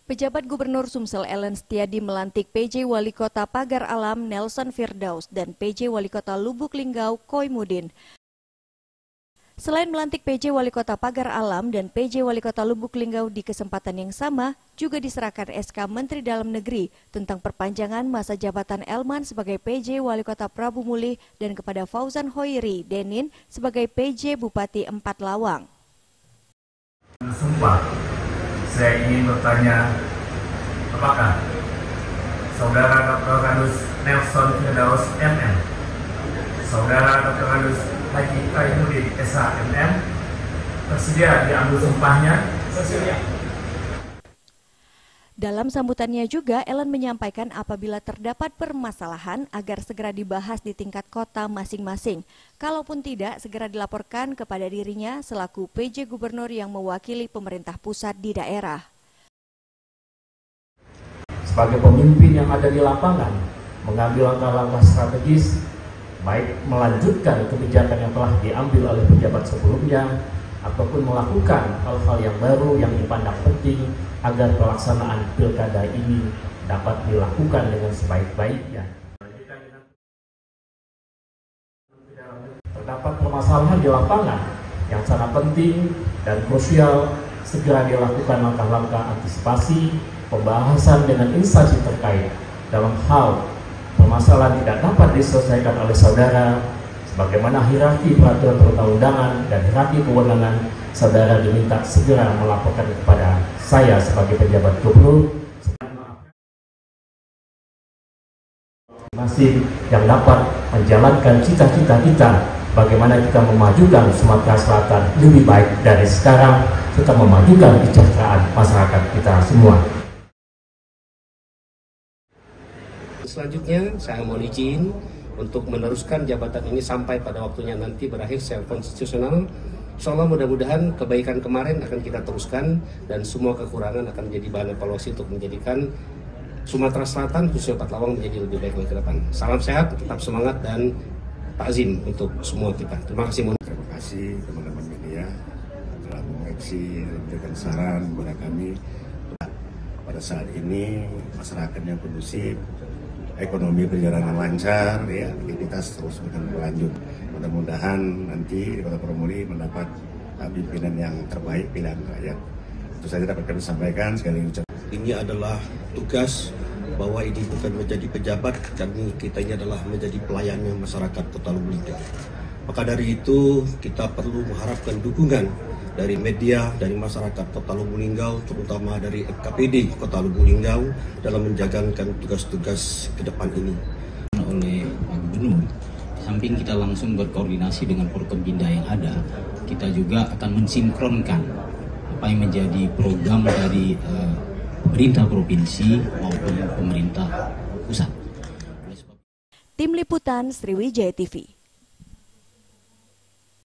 Pejabat Gubernur Sumsel Ellen Setiadi melantik PJ Wali Kota Pagar Alam Nelson Firdaus dan PJ Wali Kota Lubuk Linggau Koimudin. Selain melantik PJ Wali Kota Pagar Alam dan PJ Wali Kota Lubuk Linggau di kesempatan yang sama, juga diserahkan SK Menteri Dalam Negeri tentang perpanjangan masa jabatan Elman sebagai PJ Wali Kota Prabu Mulih dan kepada Fauzan Hoiri Denin sebagai PJ Bupati Empat Lawang. Sumpah, saya ingin bertanya, apakah Saudara Dr. Anus Nelson Firdaus MM, Saudara Dr. Anus Haji Koimudin SH.MM bersedia diambil sumpahnya? Bersedia. Dalam sambutannya juga, Ellen menyampaikan apabila terdapat permasalahan agar segera dibahas di tingkat kota masing-masing. Kalaupun tidak, segera dilaporkan kepada dirinya selaku PJ Gubernur yang mewakili pemerintah pusat di daerah. Sebagai pemimpin yang ada di lapangan, mengambil langkah-langkah strategis, baik melanjutkan kebijakan yang telah diambil oleh pejabat sebelumnya, ataupun melakukan hal-hal yang baru yang dipandang penting agar pelaksanaan pilkada ini dapat dilakukan dengan sebaik-baiknya. Terdapat permasalahan di lapangan yang sangat penting dan krusial, segera dilakukan langkah-langkah antisipasi, pembahasan dengan instansi terkait dalam hal permasalahan tidak dapat diselesaikan oleh saudara, bagaimana hierarki peraturan perundang-undangan dan hierarki kewenangan, saudara diminta segera melaporkan kepada saya sebagai pejabat gubernur masing yang dapat menjalankan cita-cita kita bagaimana kita memajukan Sumatera Selatan lebih baik dari sekarang serta memajukan kesejahteraan masyarakat kita semua. Selanjutnya saya mohon izin untuk meneruskan jabatan ini sampai pada waktunya nanti berakhir secara konstitusional. Insya Allah mudah-mudahan kebaikan kemarin akan kita teruskan dan semua kekurangan akan menjadi bahan evaluasi untuk menjadikan Sumatera Selatan khususnya Empat Lawang menjadi lebih baik lagi ke depan. Salam sehat, tetap semangat dan takzim untuk semua kita. Terima kasih. Terima kasih teman-teman media telah mengoreksi dan memberikan saran kepada kami. Pada saat ini masyarakatnya kondusif, ekonomi berjalan lancar, ya, aktivitas terus berlanjut. Mudah-mudahan nanti di Kota Prabu Mulih mendapat pimpinan yang terbaik pilihan rakyat. Itu saja dapat kami sampaikan. Sekali lagi ini adalah tugas bahwa ini bukan menjadi pejabat, kita ini adalah menjadi pelayannya masyarakat Kota Lubuk Linggau. Maka dari itu kita perlu mengharapkan dukungan dari media, dari masyarakat Kota Lubuk Linggau, terutama dari FKPD Kota Lubuk Linggau dalam menjalankan tugas-tugas ke depan ini. Oleh Pak Gubernur, samping kita langsung berkoordinasi dengan Forkompinda yang ada, kita juga akan mensinkronkan apa yang menjadi program dari pemerintah provinsi maupun pemerintah pusat. Tim Liputan Sriwijaya TV.